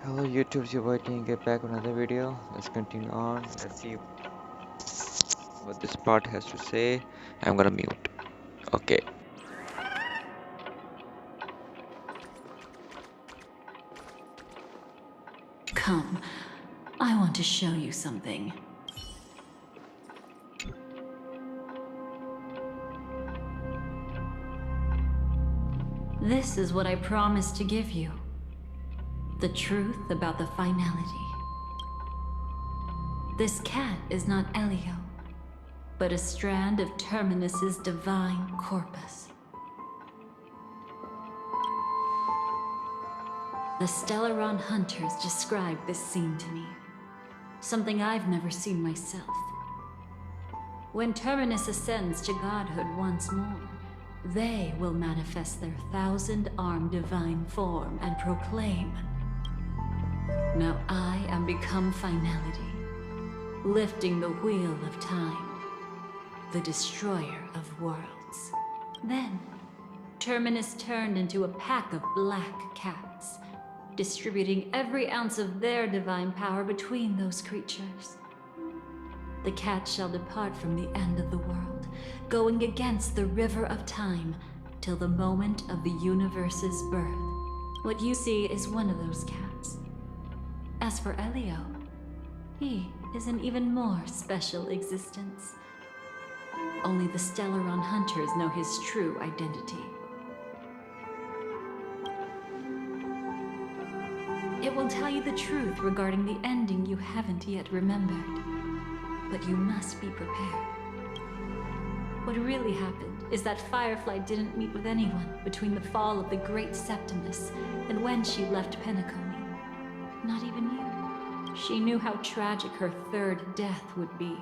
Hello YouTube, it's your boy Teen. Get back with another video. Let's continue on. Let's see what this part has to say. I'm gonna mute. Okay. Come, I want to show you something. This is what I promised to give you. The truth about the finality. This cat is not Elio, but a strand of Terminus's divine corpus. The Stellaron hunters described this scene to me. Something I've never seen myself. When Terminus ascends to godhood once more, they will manifest their 1,000-armed divine form and proclaim, "Now I am become Finality, lifting the wheel of time, the destroyer of worlds." Then, Terminus turned into a pack of black cats, distributing every ounce of their divine power between those creatures. The cat shall depart from the end of the world, going against the river of time till the moment of the universe's birth. What you see is one of those cats. As for Elio, he is an even more special existence. Only the Stellaron hunters know his true identity. It will tell you the truth regarding the ending you haven't yet remembered. But you must be prepared. What really happened is that Firefly didn't meet with anyone between the fall of the Great Septimus and when she left Penacony. Not even you. She knew how tragic her third death would be.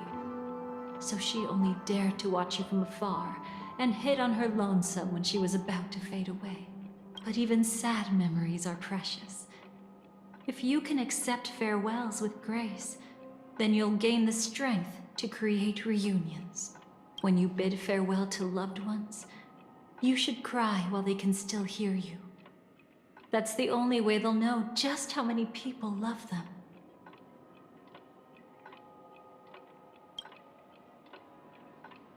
So she only dared to watch you from afar and hid on her lonesome when she was about to fade away. But even sad memories are precious. If you can accept farewells with grace, then you'll gain the strength to create reunions. When you bid farewell to loved ones, you should cry while they can still hear you. That's the only way they'll know just how many people love them.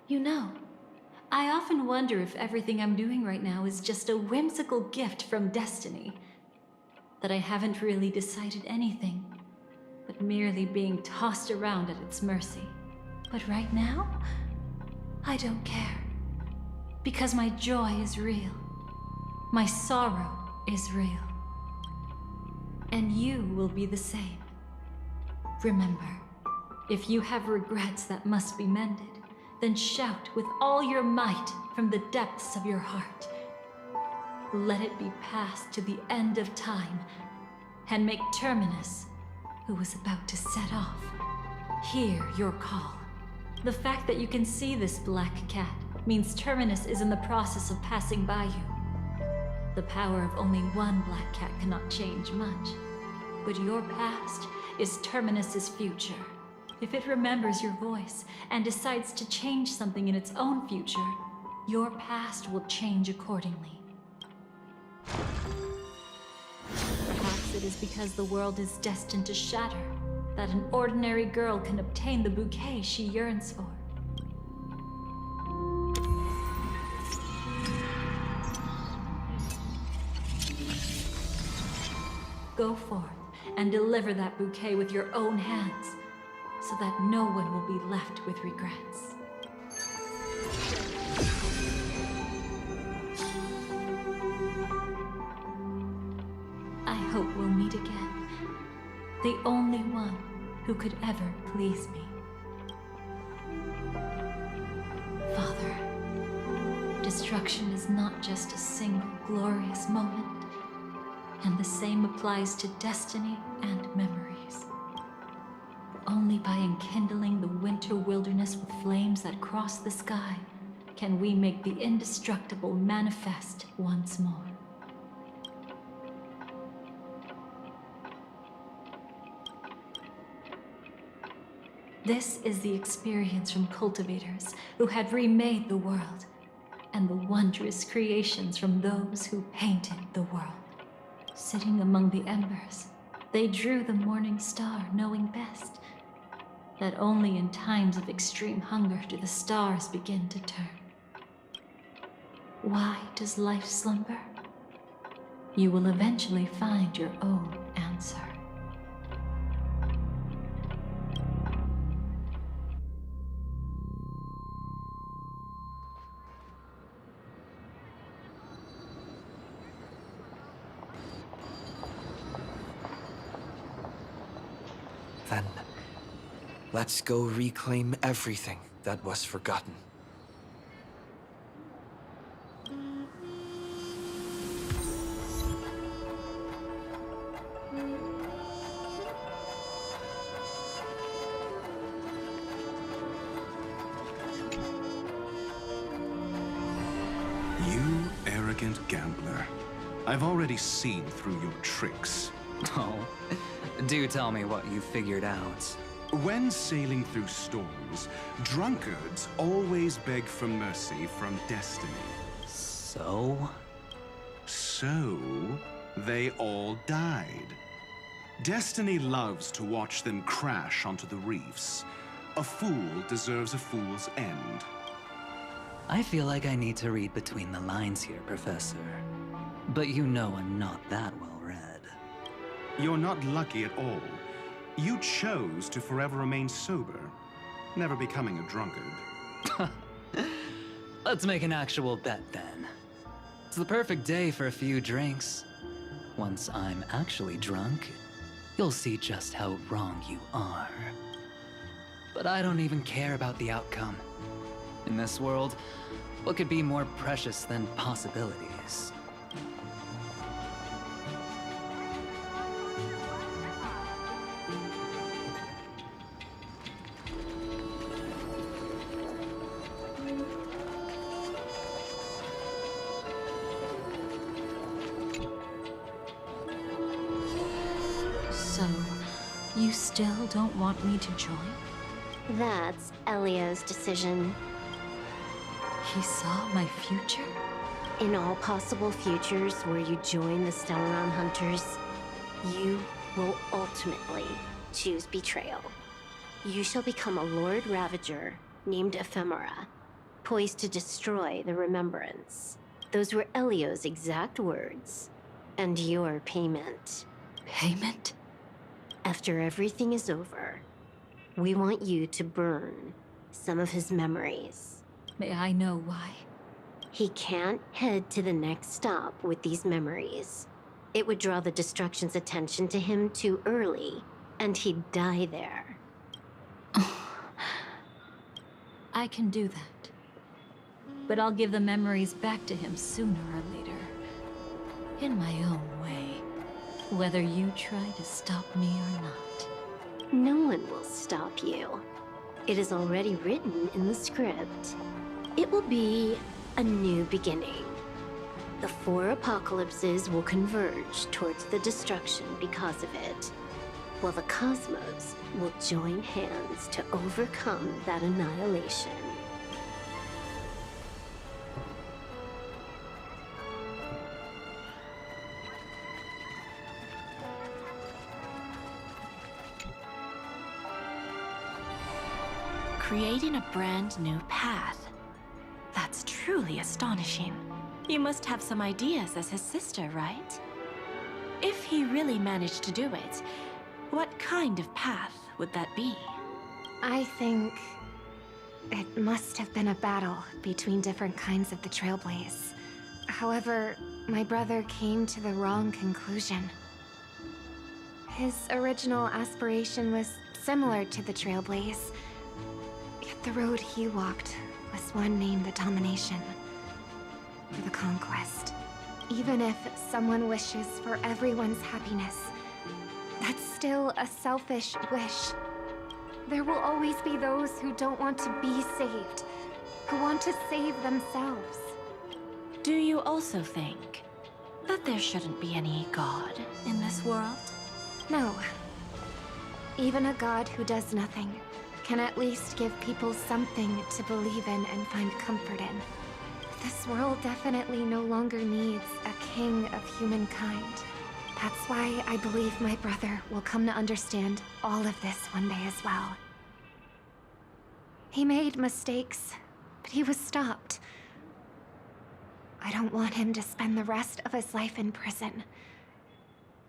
You know, I often wonder if everything I'm doing right now is just a whimsical gift from destiny. That I haven't really decided anything, but merely being tossed around at its mercy. But right now, I don't care. Because my joy is real. My sorrow is real. And you will be the same. Remember, if you have regrets that must be mended, then shout with all your might from the depths of your heart. Let it be passed to the end of time, and make Terminus, who was about to set off, hear your call. The fact that you can see this black cat means Terminus is in the process of passing by you. The power of only one black cat cannot change much, but your past is Terminus's future. If it remembers your voice and decides to change something in its own future, your past will change accordingly. Perhaps it is because the world is destined to shatter that an ordinary girl can obtain the bouquet she yearns for. Go forth and deliver that bouquet with your own hands, so that no one will be left with regrets. I hope we'll meet again. The only one who could ever please me. Father, destruction is not just a single glorious moment, and the same applies to destiny and memories. Only by enkindling the winter wilderness with flames that cross the sky can we make the indestructible manifest once more. This is the experience from cultivators who had remade the world, and the wondrous creations from those who painted the world. Sitting among the embers, They drew the morning star, knowing best that only in times of extreme hunger do the stars begin to turn. Why does life slumber? You will eventually find your own answer. Then, let's go reclaim everything that was forgotten. You arrogant gambler. I've already seen through your tricks. Oh, do tell me what you figured out. When sailing through storms, drunkards always beg for mercy from destiny. So? So, they all died. Destiny loves to watch them crash onto the reefs. A fool deserves a fool's end. I feel like I need to read between the lines here, Professor. But you know I'm not that well read. You're not lucky at all. You chose to forever remain sober, never becoming a drunkard. Let's make an actual bet then. It's the perfect day for a few drinks. Once I'm actually drunk, you'll see just how wrong you are. But I don't even care about the outcome. In this world, what could be more precious than possibilities? So, you still don't want me to join? That's Elio's decision. He saw my future? In all possible futures where you join the Stellaron Hunters, you will ultimately choose betrayal. You shall become a Lord Ravager named Ephemera, poised to destroy the Remembrance. Those were Elio's exact words. And your payment. Payment? After everything is over, we want you to burn some of his memories. May I know why? He can't head to the next stop with these memories. It would draw the Destruction's attention to him too early, and he'd die there. I can do that. But I'll give the memories back to him sooner or later. In my own way. Whether you try to stop me or not. No one will stop you. It is already written in the script. It will be a new beginning. The 4 apocalypses will converge towards the destruction because of it, while the cosmos will join hands to overcome that annihilation. Creating a brand new path. That's truly astonishing. You must have some ideas as his sister, right? If he really managed to do it, what kind of path would that be? I think it must have been a battle between different kinds of the Trailblaze. However, my brother came to the wrong conclusion. His original aspiration was similar to the Trailblaze, yet the road he walked was one named the Domination, or the Conquest. Even if someone wishes for everyone's happiness, that's still a selfish wish. There will always be those who don't want to be saved, who want to save themselves. Do you also think that there shouldn't be any god in this world? No. Even a god who does nothing can at least give people something to believe in and find comfort in. This world definitely no longer needs a king of humankind. That's why I believe my brother will come to understand all of this one day as well. He made mistakes, but he was stopped. I don't want him to spend the rest of his life in prison.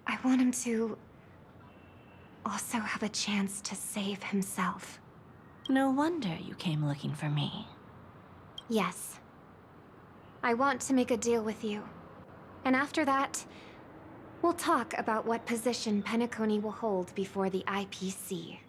I want him to also have a chance to save himself. No wonder you came looking for me. Yes. I want to make a deal with you. And after that, we'll talk about what position Penacony will hold before the IPC.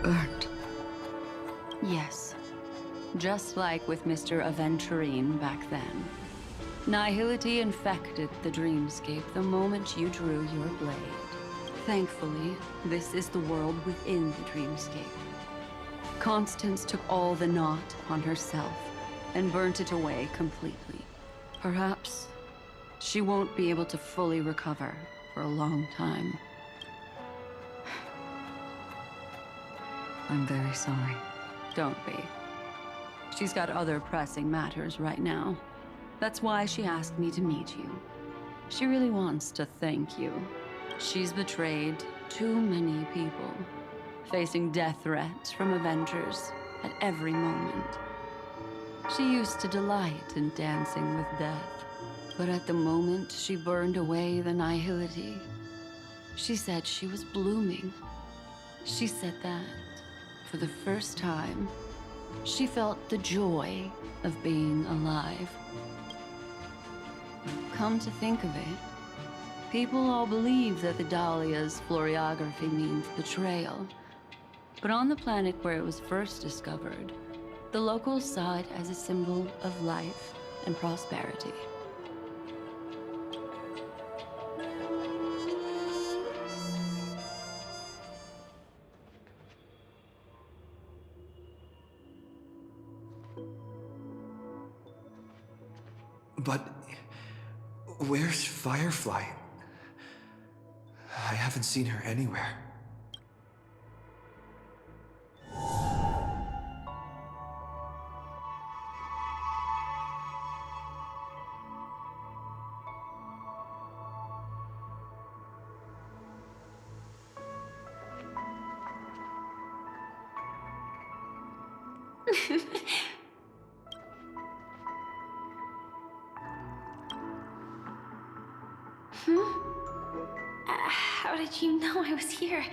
Earned. Yes. Just like with Mr. Aventurine back then. Nihility infected the dreamscape the moment you drew your blade. Thankfully, this is the world within the dreamscape. Constance took all the knot on herself and burnt it away completely. Perhaps she won't be able to fully recover for a long time. I'm very sorry. Don't be. She's got other pressing matters right now. That's why she asked me to meet you. She really wants to thank you. She's betrayed too many people, facing death threats from Avengers at every moment. She used to delight in dancing with death, but at the moment she burned away the nihility, she said she was blooming. She said that, for the first time, she felt the joy of being alive. Come to think of it, people all believe that the Dahlia's floriography means betrayal. But on the planet where it was first discovered, the locals saw it as a symbol of life and prosperity. But where's Firefly? I haven't seen her anywhere. How did you know I was here?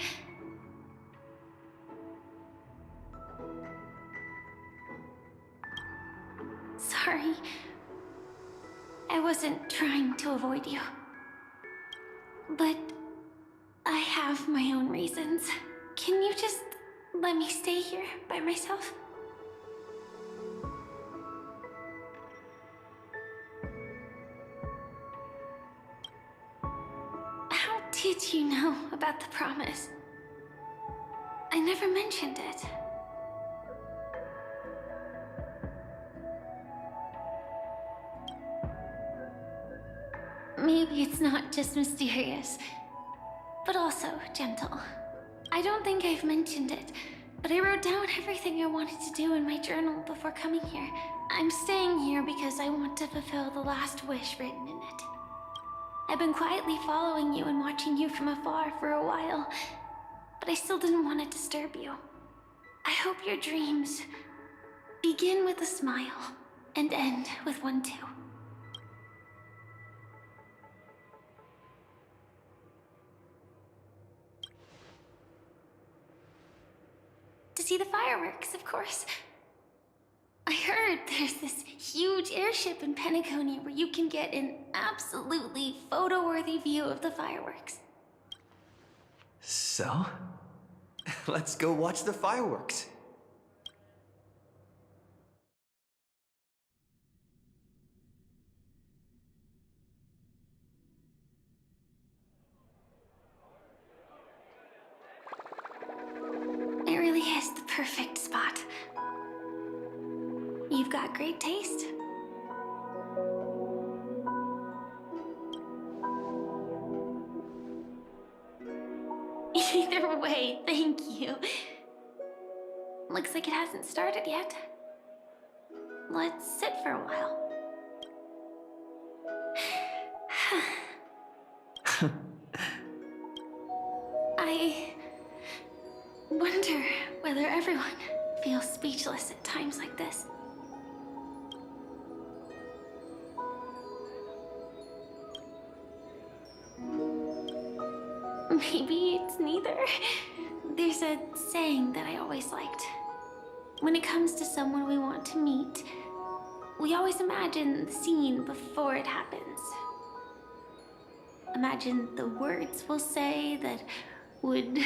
Sorry. I wasn't trying to avoid you. But I have my own reasons. Can you just let me stay here by myself? How did you know about the promise? I never mentioned it. Maybe it's not just mysterious, but also gentle. I don't think I've mentioned it, but I wrote down everything I wanted to do in my journal before coming here. I'm staying here because I want to fulfill the last wish written in it. I've been quietly following you and watching you from afar for a while, but I still didn't want to disturb you. I hope your dreams begin with a smile and end with one too. To see the fireworks, of course. I heard there's this huge airship in Penacony where you can get an absolutely photo-worthy view of the fireworks. So? Let's go watch the fireworks. It really is the perfect spot. you've got great taste. Either way, thank you. Looks like it hasn't started yet. Let's sit for a while. I wonder whether everyone feels speechless at times like this. Maybe it's neither. There's a saying that I always liked. When it comes to someone we want to meet, we always imagine the scene before it happens. Imagine the words we'll say that would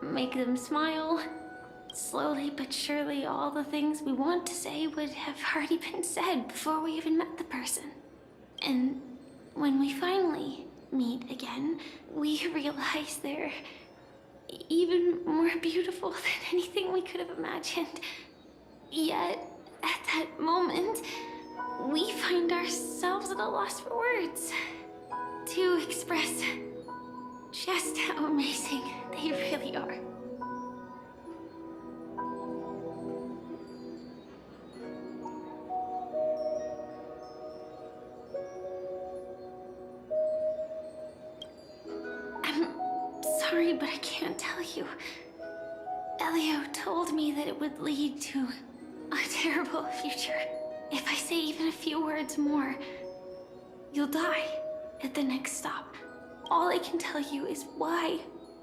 make them smile. Slowly but surely, all the things we want to say would have already been said before we even met the person. And when we finally meet again, we realize they're even more beautiful than anything we could have imagined. Yet, at that moment, we find ourselves at a loss for words to express just how amazing they really are. I'm sorry, but I can't tell you. Elio told me that it would lead to a terrible future. If I say even a few words more, you'll die at the next stop. All I can tell you is why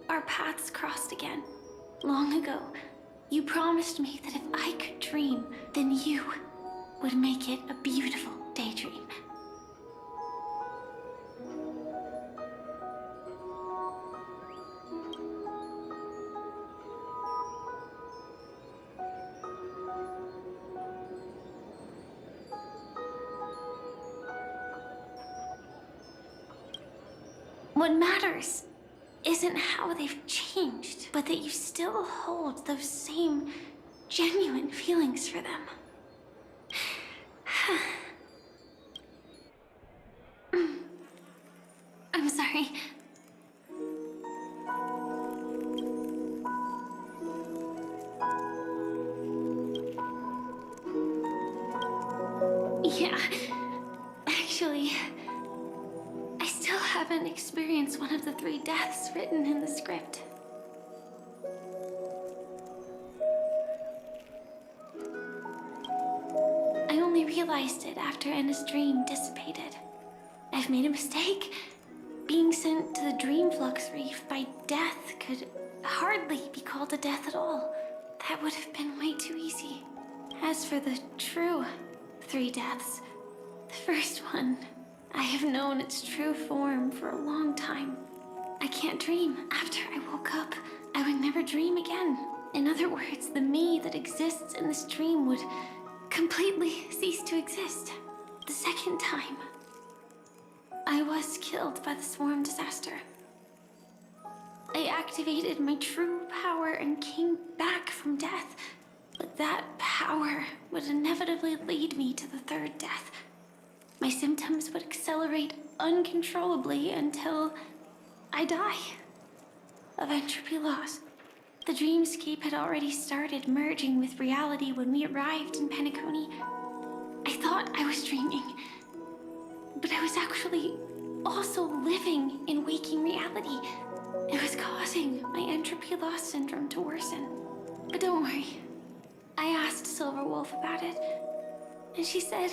our paths crossed again. Long ago, you promised me that if I could dream, then you would make it a beautiful daydream. What matters isn't how they've changed, but that you still hold those same genuine feelings for them. I'm sorry. Yeah, actually, I still haven't experienced one of the 3 deaths written in the script. I only realized it after Anna's dream dissipated. I've made a mistake. Being sent to the Dream Flux Reef by death could hardly be called a death at all. That would have been way too easy. As for the true 3 deaths, the first one, I have known its true form for a long time. I can't dream. After I woke up, I would never dream again. In other words, the me that exists in this dream would completely cease to exist. The second time, I was killed by the swarm disaster. I activated my true power and came back from death. But that power would inevitably lead me to the 3rd death. My symptoms would accelerate uncontrollably until I die of entropy loss. The dreamscape had already started merging with reality when we arrived in Penacony. I thought I was dreaming, but I was actually also living in waking reality. It was causing my entropy loss syndrome to worsen. But don't worry. I asked Silver Wolf about it, and she said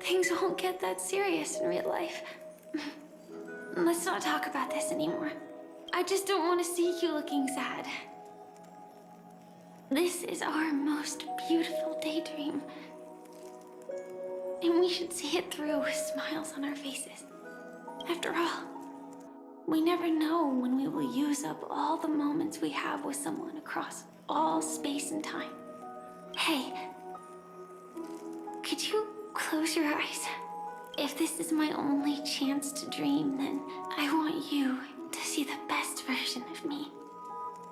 things won't get that serious in real life. Let's not talk about this anymore. I just don't want to see you looking sad. This is our most beautiful daydream, and we should see it through with smiles on our faces. After all, we never know when we will use up all the moments we have with someone across all space and time. Hey, could you close your eyes? If this is my only chance to dream, then I want you to see the best version of me.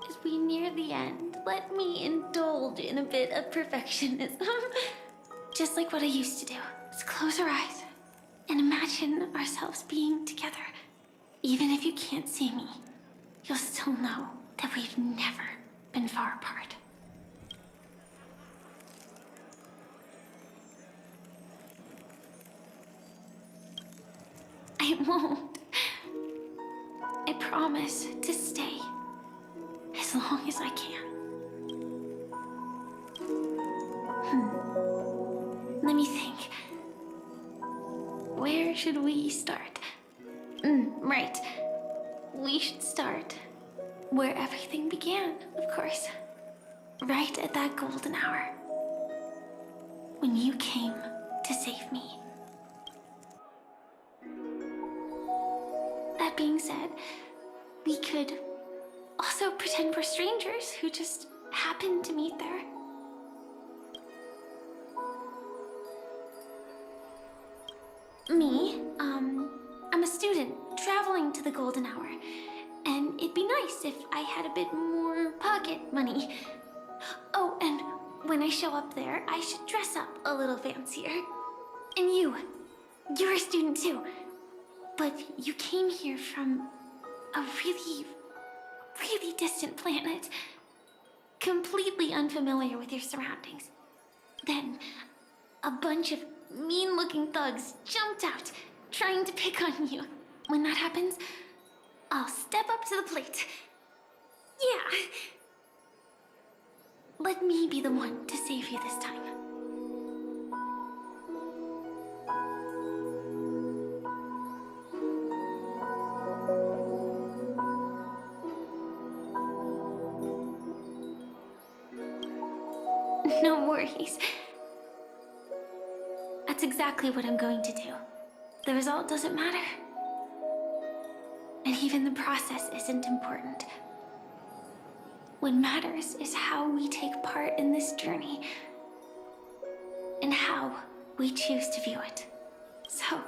As we near the end, let me indulge in a bit of perfectionism. just like what I used to do. Let's close our eyes and imagine ourselves being together. Even if you can't see me, you'll still know that we've never been far apart. I won't. I promise to stay as long as I can. Let me think. Where should we start? Right. We should start where everything began, of course. Right at that golden hour. When you came to save me. That being said, we could also pretend we're strangers who just happened to meet there. Me, I'm a student traveling to the golden hour, and it'd be nice if I had a bit more pocket money. Oh, and when I show up there, I should dress up a little fancier. And you're a student too, but you came here from a really, really distant planet, completely unfamiliar with your surroundings. Then, a bunch of mean-looking thugs jumped out, trying to pick on you. When that happens, I'll step up to the plate. Yeah. Let me be the one to save you this time. No worries. That's exactly what I'm going to do. The result doesn't matter. And even the process isn't important. What matters is how we take part in this journey. And how we choose to view it. So,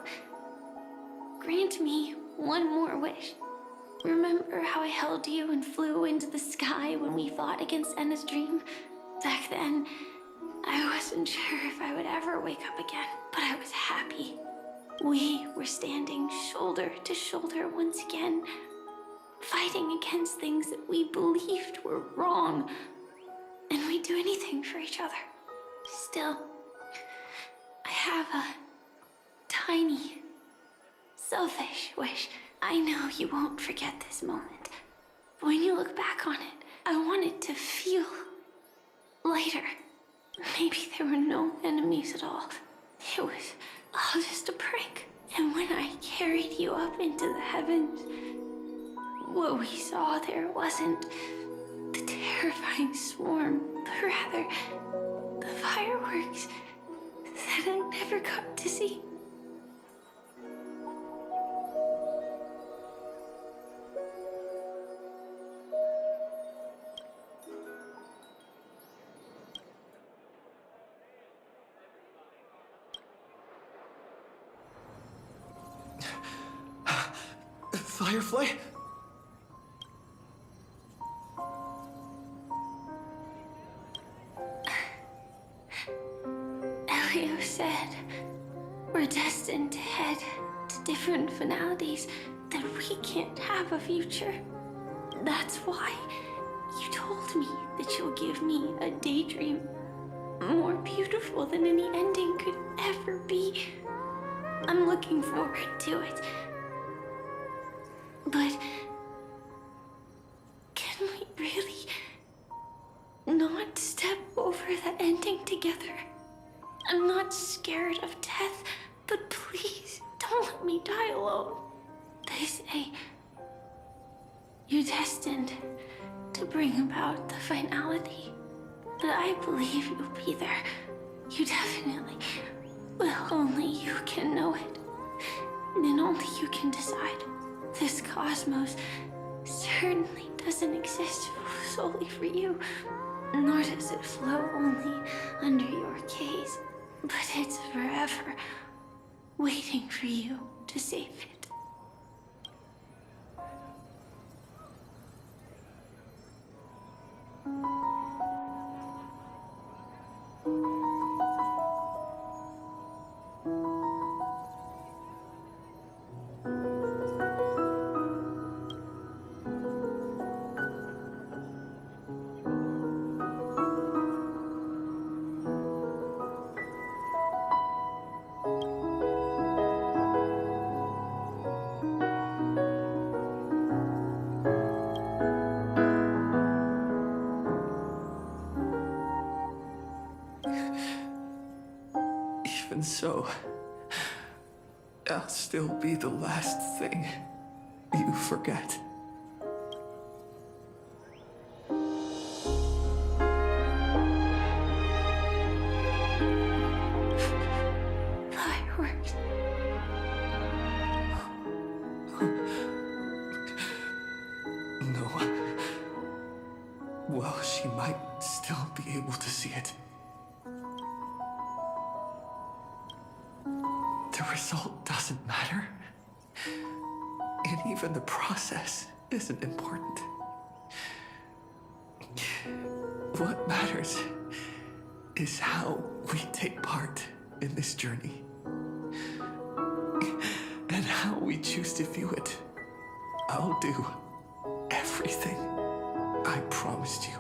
grant me one more wish. Remember how I held you and flew into the sky when we fought against Enna's dream? Back then, I wasn't sure if I would ever wake up again, but I was happy. We were standing shoulder to shoulder once again, fighting against things that we believed were wrong, and we'd do anything for each other. Still, I have a tiny, selfish wish. I know you won't forget this moment. When you look back on it, I want it to feel lighter. Maybe there were no enemies at all. It was all just a prank. And when I carried you up into the heavens, what we saw there wasn't the terrifying swarm, but rather the fireworks that I never got to see. Firefly? Elio said we're destined to head to different finalities, that we can't have a future. That's why you told me that you'll give me a daydream more beautiful than any ending could ever be. I'm looking forward to it. But can we really not step over the ending together? I'm not scared of death, but please don't let me die alone. They say you're destined to bring about the finality, but I believe you'll be there. You definitely will. Only you can know it, and only you can decide. This cosmos certainly doesn't exist solely for you, nor does it flow only under your gaze, but it's forever waiting for you to save it. Even so, I'll still be the last thing you forget. Fireworks. No. Well, she might still be able to see it. The result doesn't matter. And even the process isn't important. What matters is how we take part in this journey. And how we choose to view it. I'll do everything I promised you.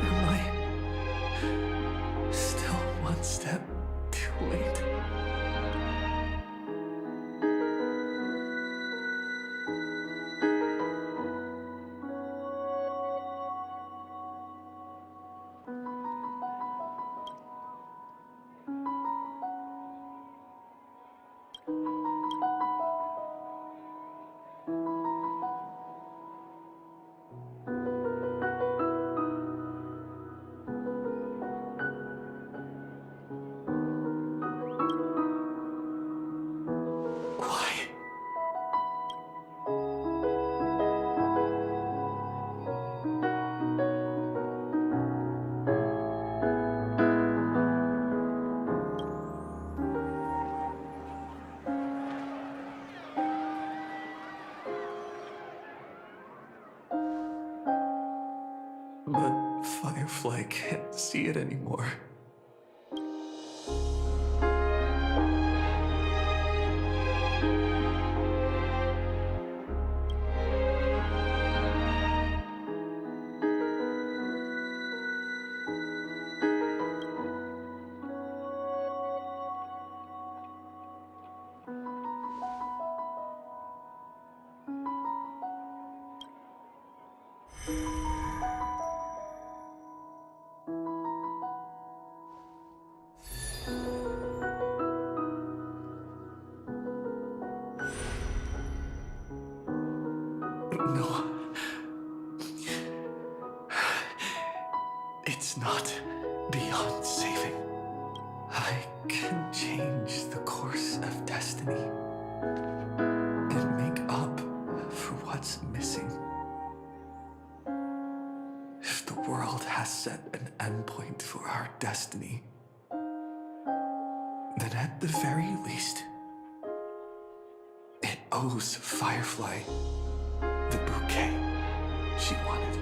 Am I still one step too late? Why? But Firefly can't see it anymore. No. It's not beyond saving. I can change the course of destiny and make up for what's missing. If the world has set an endpoint for our destiny, then at the very least, it owes Firefly the bouquet she wanted.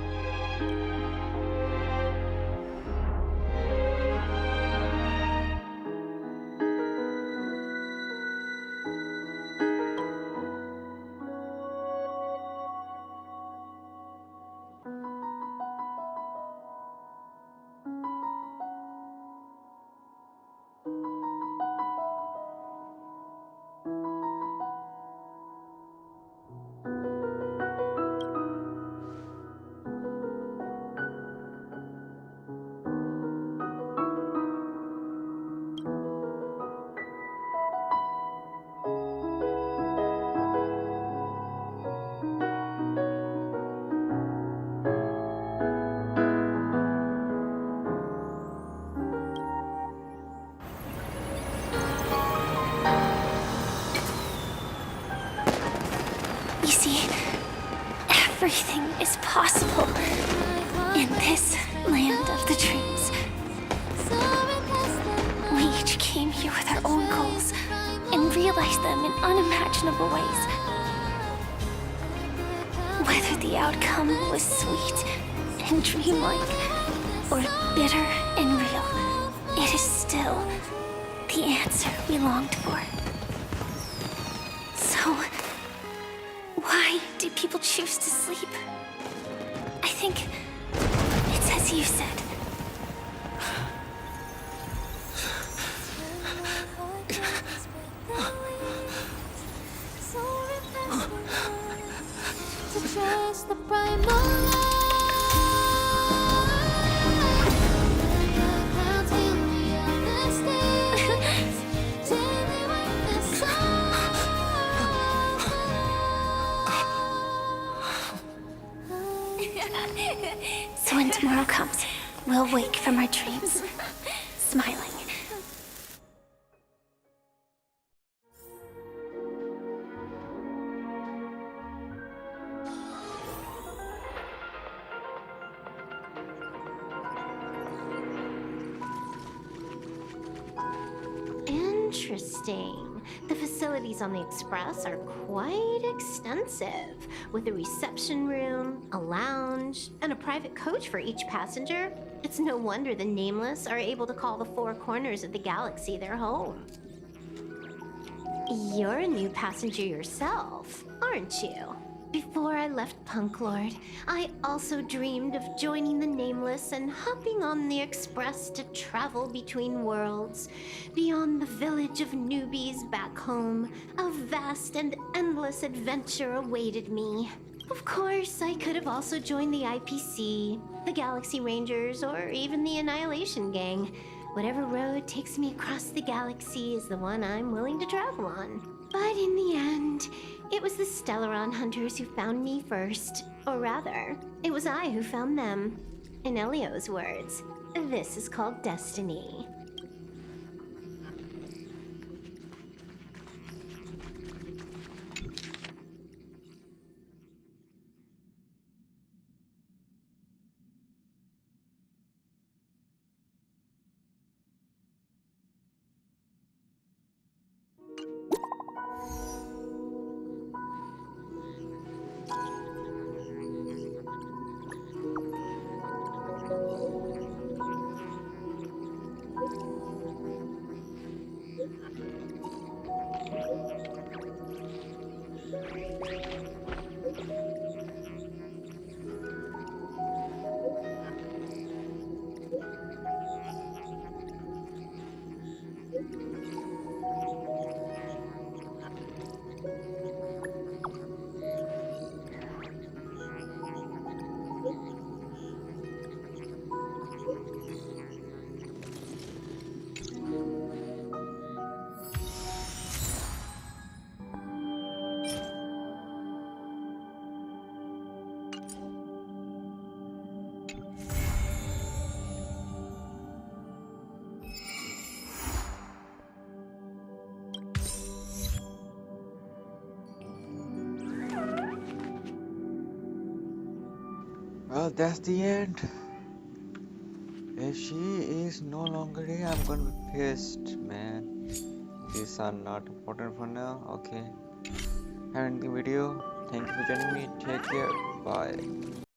You see, everything is possible in this land of the dreams. We each came here with our own goals and realized them in unimaginable ways. Whether the outcome was sweet and dreamlike or bitter and real, it is still the answer we longed for. So, why do people choose choose to sleep. I think it's as you said. So when tomorrow comes, we'll wake from our dreams, smiling. Interesting. The facilities on the Express are quite extensive, with a reception room, a lounge, and a private coach for each passenger. It's no wonder the Nameless are able to call the four corners of the galaxy their home. You're a new passenger yourself, aren't you? Before I left Punk Lord, I also dreamed of joining the Nameless and hopping on the Express to travel between worlds. Beyond the village of newbies back home, a vast and endless adventure awaited me. Of course, I could have also joined the IPC, the Galaxy Rangers, or even the Annihilation Gang. Whatever road takes me across the galaxy is the one I'm willing to travel on. But in the end, it was the Stellaron hunters who found me first. Or rather, it was I who found them. In Elio's words, this is called destiny. Well, that's the end. If she is no longer here, I'm gonna be pissed, man. These are not important for now. Okay. Have a good video. Thank you for joining me. Take care. Bye.